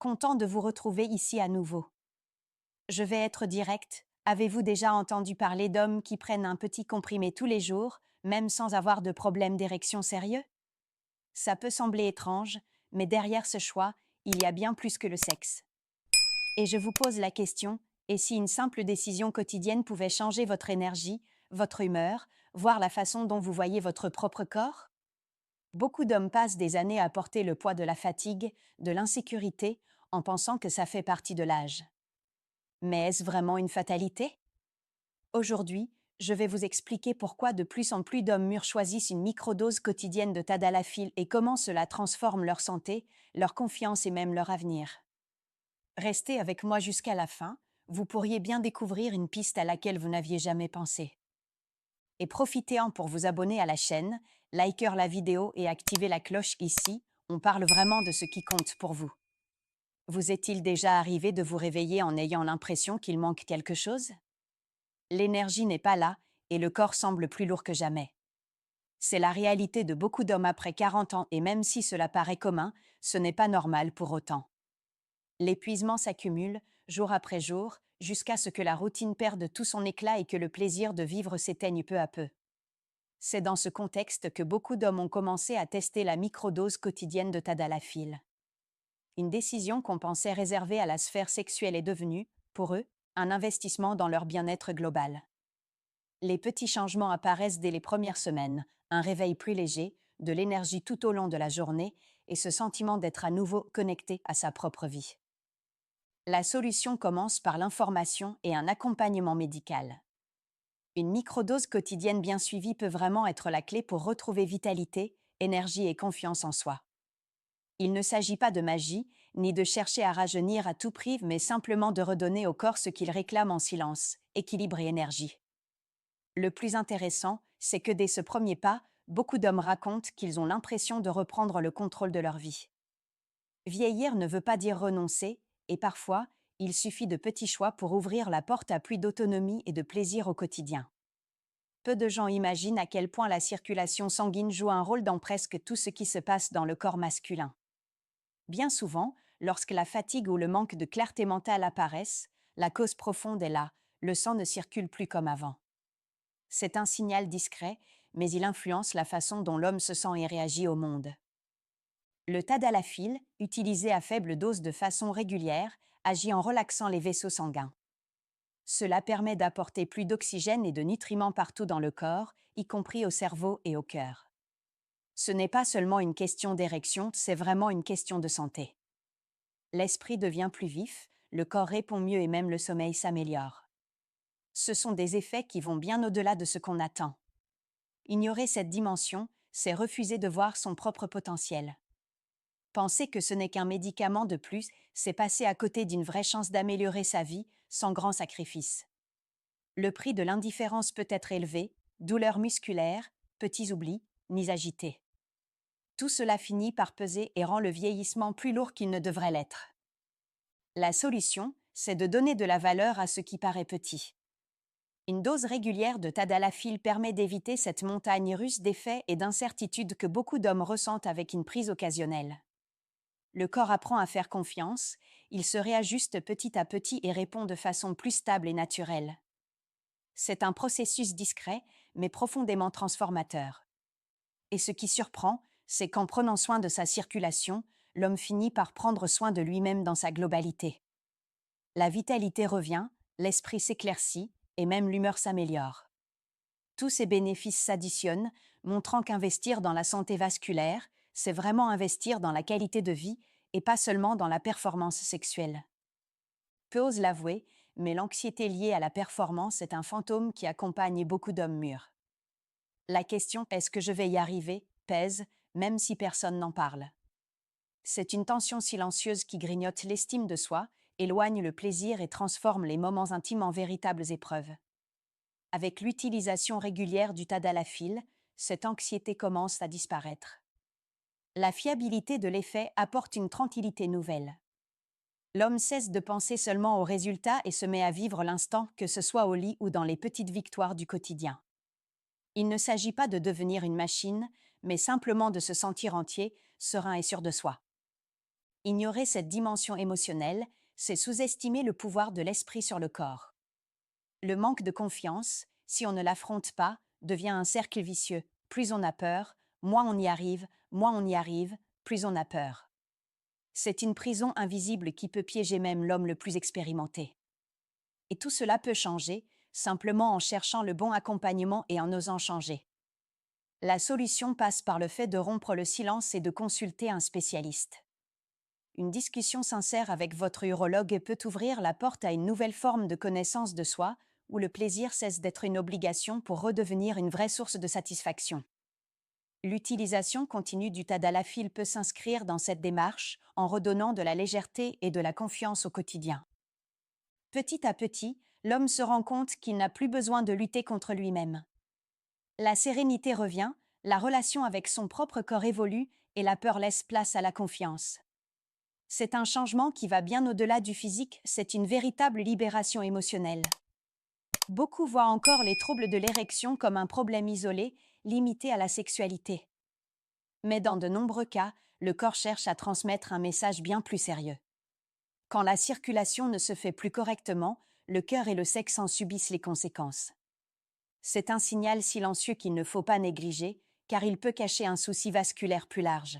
content de vous retrouver ici à nouveau. Je vais être direct. Avez-vous déjà entendu parler d'hommes qui prennent un petit comprimé tous les jours, même sans avoir de problème d'érection sérieux? Ça peut sembler étrange, mais derrière ce choix, il y a bien plus que le sexe. Et je vous pose la question, et si une simple décision quotidienne pouvait changer votre énergie, votre humeur, voire la façon dont vous voyez votre propre corps? Beaucoup d'hommes passent des années à porter le poids de la fatigue, de l'insécurité, en pensant que ça fait partie de l'âge. Mais est-ce vraiment une fatalité? Aujourd'hui, je vais vous expliquer pourquoi de plus en plus d'hommes mûrs choisissent une microdose quotidienne de tadalafil et comment cela transforme leur santé, leur confiance et même leur avenir. Restez avec moi jusqu'à la fin, vous pourriez bien découvrir une piste à laquelle vous n'aviez jamais pensé. Et profitez-en pour vous abonner à la chaîne, liker la vidéo et activer la cloche ici, on parle vraiment de ce qui compte pour vous. Vous est-il déjà arrivé de vous réveiller en ayant l'impression qu'il manque quelque chose? L'énergie n'est pas là et le corps semble plus lourd que jamais. C'est la réalité de beaucoup d'hommes après 40 ans et même si cela paraît commun, ce n'est pas normal pour autant. L'épuisement s'accumule, jour après jour, jusqu'à ce que la routine perde tout son éclat et que le plaisir de vivre s'éteigne peu à peu. C'est dans ce contexte que beaucoup d'hommes ont commencé à tester la microdose quotidienne de tadalafil. Une décision qu'on pensait réservée à la sphère sexuelle est devenue, pour eux, un investissement dans leur bien-être global. Les petits changements apparaissent dès les premières semaines, un réveil plus léger, de l'énergie tout au long de la journée et ce sentiment d'être à nouveau connecté à sa propre vie. La solution commence par l'information et un accompagnement médical. Une microdose quotidienne bien suivie peut vraiment être la clé pour retrouver vitalité, énergie et confiance en soi. Il ne s'agit pas de magie, ni de chercher à rajeunir à tout prix, mais simplement de redonner au corps ce qu'il réclame en silence, équilibre et énergie. Le plus intéressant, c'est que dès ce premier pas, beaucoup d'hommes racontent qu'ils ont l'impression de reprendre le contrôle de leur vie. Vieillir ne veut pas dire renoncer, et parfois, il suffit de petits choix pour ouvrir la porte à plus d'autonomie et de plaisir au quotidien. Peu de gens imaginent à quel point la circulation sanguine joue un rôle dans presque tout ce qui se passe dans le corps masculin. Bien souvent, lorsque la fatigue ou le manque de clarté mentale apparaissent, la cause profonde est là, le sang ne circule plus comme avant. C'est un signal discret, mais il influence la façon dont l'homme se sent et réagit au monde. Le tadalafil, utilisé à faible dose de façon régulière, agit en relaxant les vaisseaux sanguins. Cela permet d'apporter plus d'oxygène et de nutriments partout dans le corps, y compris au cerveau et au cœur. Ce n'est pas seulement une question d'érection, c'est vraiment une question de santé. L'esprit devient plus vif, le corps répond mieux et même le sommeil s'améliore. Ce sont des effets qui vont bien au-delà de ce qu'on attend. Ignorer cette dimension, c'est refuser de voir son propre potentiel. Penser que ce n'est qu'un médicament de plus, c'est passer à côté d'une vraie chance d'améliorer sa vie sans grand sacrifice. Le prix de l'indifférence peut être élevé, douleurs musculaires, petits oublis, nids agités. Tout cela finit par peser et rend le vieillissement plus lourd qu'il ne devrait l'être. La solution, c'est de donner de la valeur à ce qui paraît petit. Une dose régulière de tadalafil permet d'éviter cette montagne russe d'effets et d'incertitudes que beaucoup d'hommes ressentent avec une prise occasionnelle. Le corps apprend à faire confiance, il se réajuste petit à petit et répond de façon plus stable et naturelle. C'est un processus discret, mais profondément transformateur. Et ce qui surprend, c'est qu'en prenant soin de sa circulation, l'homme finit par prendre soin de lui-même dans sa globalité. La vitalité revient, l'esprit s'éclaircit et même l'humeur s'améliore. Tous ces bénéfices s'additionnent, montrant qu'investir dans la santé vasculaire, c'est vraiment investir dans la qualité de vie et pas seulement dans la performance sexuelle. Peu osent l'avouer, mais l'anxiété liée à la performance est un fantôme qui accompagne beaucoup d'hommes mûrs. La question «est-ce que je vais y arriver?» pèse, même si personne n'en parle. C'est une tension silencieuse qui grignote l'estime de soi, éloigne le plaisir et transforme les moments intimes en véritables épreuves. Avec l'utilisation régulière du tadalafil, cette anxiété commence à disparaître. La fiabilité de l'effet apporte une tranquillité nouvelle. L'homme cesse de penser seulement aux résultats et se met à vivre l'instant, que ce soit au lit ou dans les petites victoires du quotidien. Il ne s'agit pas de devenir une machine, mais simplement de se sentir entier, serein et sûr de soi. Ignorer cette dimension émotionnelle, c'est sous-estimer le pouvoir de l'esprit sur le corps. Le manque de confiance, si on ne l'affronte pas, devient un cercle vicieux. Plus on a peur, moins on y arrive, plus on a peur. C'est une prison invisible qui peut piéger même l'homme le plus expérimenté. Et tout cela peut changer, simplement en cherchant le bon accompagnement et en osant changer. La solution passe par le fait de rompre le silence et de consulter un spécialiste. Une discussion sincère avec votre urologue peut ouvrir la porte à une nouvelle forme de connaissance de soi, où le plaisir cesse d'être une obligation pour redevenir une vraie source de satisfaction. L'utilisation continue du tadalafil peut s'inscrire dans cette démarche en redonnant de la légèreté et de la confiance au quotidien. Petit à petit, l'homme se rend compte qu'il n'a plus besoin de lutter contre lui-même. La sérénité revient, la relation avec son propre corps évolue et la peur laisse place à la confiance. C'est un changement qui va bien au-delà du physique, c'est une véritable libération émotionnelle. Beaucoup voient encore les troubles de l'érection comme un problème isolé, limité à la sexualité. Mais dans de nombreux cas, le corps cherche à transmettre un message bien plus sérieux. Quand la circulation ne se fait plus correctement, le cœur et le sexe en subissent les conséquences. C'est un signal silencieux qu'il ne faut pas négliger, car il peut cacher un souci vasculaire plus large.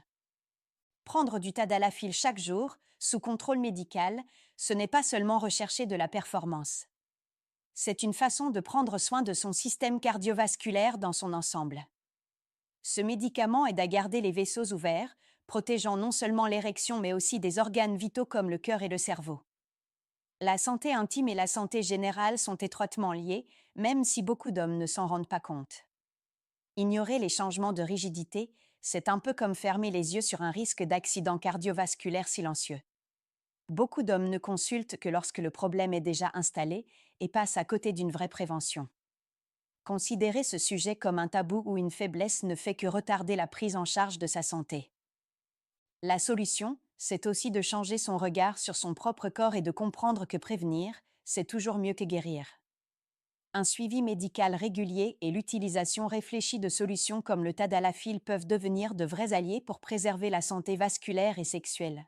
Prendre du tadalafil chaque jour, sous contrôle médical, ce n'est pas seulement rechercher de la performance. C'est une façon de prendre soin de son système cardiovasculaire dans son ensemble. Ce médicament aide à garder les vaisseaux ouverts, protégeant non seulement l'érection mais aussi des organes vitaux comme le cœur et le cerveau. La santé intime et la santé générale sont étroitement liées, même si beaucoup d'hommes ne s'en rendent pas compte. Ignorer les changements de rigidité, c'est un peu comme fermer les yeux sur un risque d'accident cardiovasculaire silencieux. Beaucoup d'hommes ne consultent que lorsque le problème est déjà installé et passent à côté d'une vraie prévention. Considérer ce sujet comme un tabou ou une faiblesse ne fait que retarder la prise en charge de sa santé. La solution, c'est aussi de changer son regard sur son propre corps et de comprendre que prévenir, c'est toujours mieux que guérir. Un suivi médical régulier et l'utilisation réfléchie de solutions comme le tadalafil peuvent devenir de vrais alliés pour préserver la santé vasculaire et sexuelle.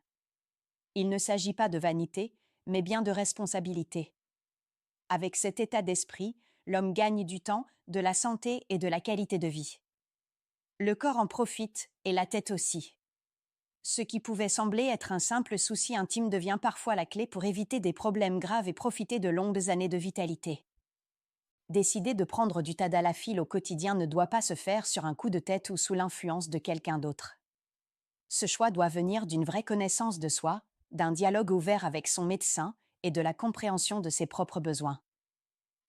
Il ne s'agit pas de vanité, mais bien de responsabilité. Avec cet état d'esprit, l'homme gagne du temps, de la santé et de la qualité de vie. Le corps en profite, et la tête aussi. Ce qui pouvait sembler être un simple souci intime devient parfois la clé pour éviter des problèmes graves et profiter de longues années de vitalité. Décider de prendre du tadalafil au quotidien ne doit pas se faire sur un coup de tête ou sous l'influence de quelqu'un d'autre. Ce choix doit venir d'une vraie connaissance de soi, d'un dialogue ouvert avec son médecin et de la compréhension de ses propres besoins.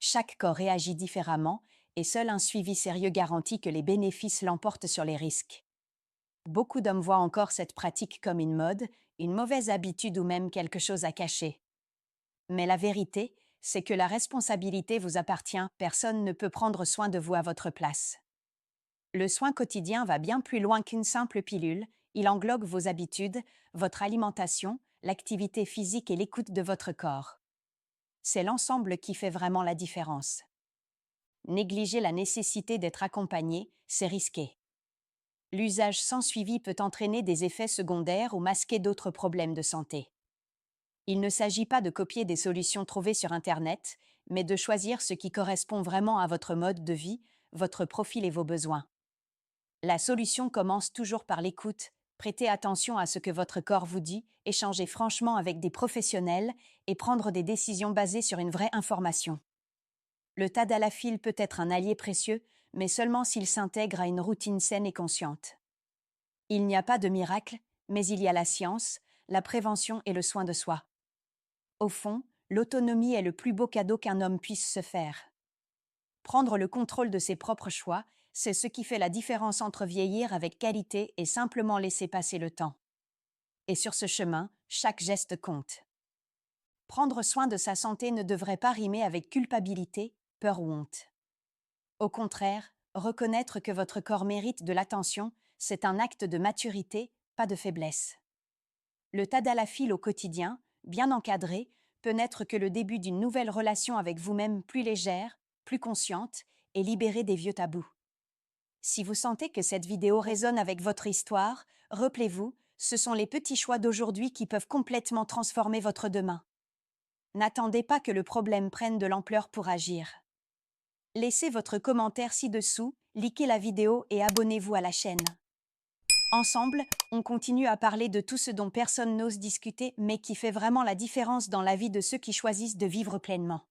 Chaque corps réagit différemment et seul un suivi sérieux garantit que les bénéfices l'emportent sur les risques. Beaucoup d'hommes voient encore cette pratique comme une mode, une mauvaise habitude ou même quelque chose à cacher. Mais la vérité, c'est que la responsabilité vous appartient, personne ne peut prendre soin de vous à votre place. Le soin quotidien va bien plus loin qu'une simple pilule, il englobe vos habitudes, votre alimentation, l'activité physique et l'écoute de votre corps. C'est l'ensemble qui fait vraiment la différence. Négliger la nécessité d'être accompagné, c'est risqué. L'usage sans suivi peut entraîner des effets secondaires ou masquer d'autres problèmes de santé. Il ne s'agit pas de copier des solutions trouvées sur Internet, mais de choisir ce qui correspond vraiment à votre mode de vie, votre profil et vos besoins. La solution commence toujours par l'écoute. Prêtez attention à ce que votre corps vous dit, échangez franchement avec des professionnels et prendre des décisions basées sur une vraie information. Le tadalafil peut être un allié précieux, mais seulement s'il s'intègre à une routine saine et consciente. Il n'y a pas de miracle, mais il y a la science, la prévention et le soin de soi. Au fond, l'autonomie est le plus beau cadeau qu'un homme puisse se faire. Prendre le contrôle de ses propres choix, c'est ce qui fait la différence entre vieillir avec qualité et simplement laisser passer le temps. Et sur ce chemin, chaque geste compte. Prendre soin de sa santé ne devrait pas rimer avec culpabilité, peur ou honte. Au contraire, reconnaître que votre corps mérite de l'attention, c'est un acte de maturité, pas de faiblesse. Le tadalafil au quotidien, bien encadré, peut n'être que le début d'une nouvelle relation avec vous-même plus légère, plus consciente et libérée des vieux tabous. Si vous sentez que cette vidéo résonne avec votre histoire, rappelez-vous, Ce sont les petits choix d'aujourd'hui qui peuvent complètement transformer votre demain. N'attendez pas que le problème prenne de l'ampleur pour agir. Laissez votre commentaire ci-dessous, likez la vidéo et abonnez-vous à la chaîne. Ensemble, on continue à parler de tout ce dont personne n'ose discuter mais qui fait vraiment la différence dans la vie de ceux qui choisissent de vivre pleinement.